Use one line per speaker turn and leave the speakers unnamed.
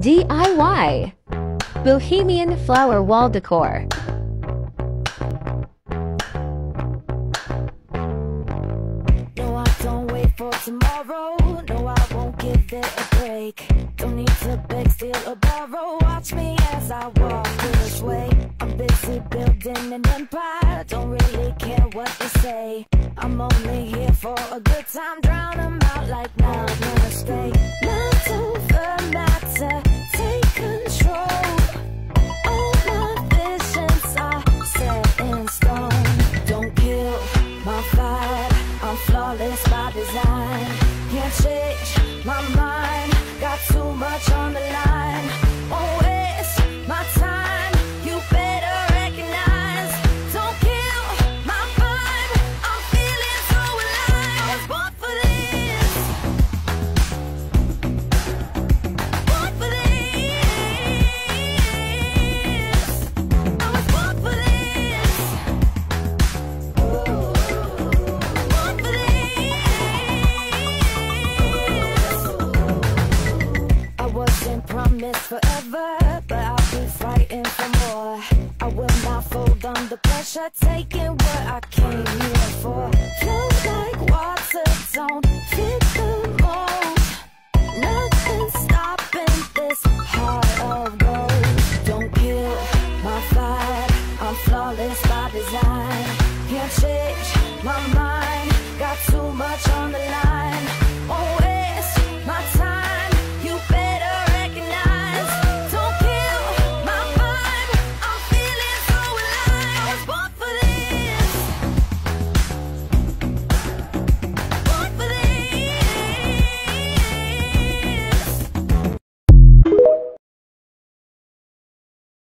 DIY Bohemian Flower Wall Decor.
No, I don't wait for tomorrow. No, I won't give it a break. Don't need to beg, steal, or borrow. Watch me as I walk this way. I'm busy building an empire. Don't really care what they say. I'm only here for a good time. Drown 'em out like now, never stay. Mind over matter, take control. All my visions are set in stone. Don't kill my vibe, I'm flawless by design. Can't change my mind, got too much on the line. Won't waste my time, you better recognize. Don't kill my vibe, I'm feeling so alive. I was born for this, born for this. I was born for this, born for this. I wasn't promised forever, but I'll be fighting for more. I will not fold under pressure, taking what I came here for. Flow like water, don't fit the mold. Nothing stopping this heart of gold. Don't kill my vibe, I'm flawless by design. Can't change my mind, got too much on the line.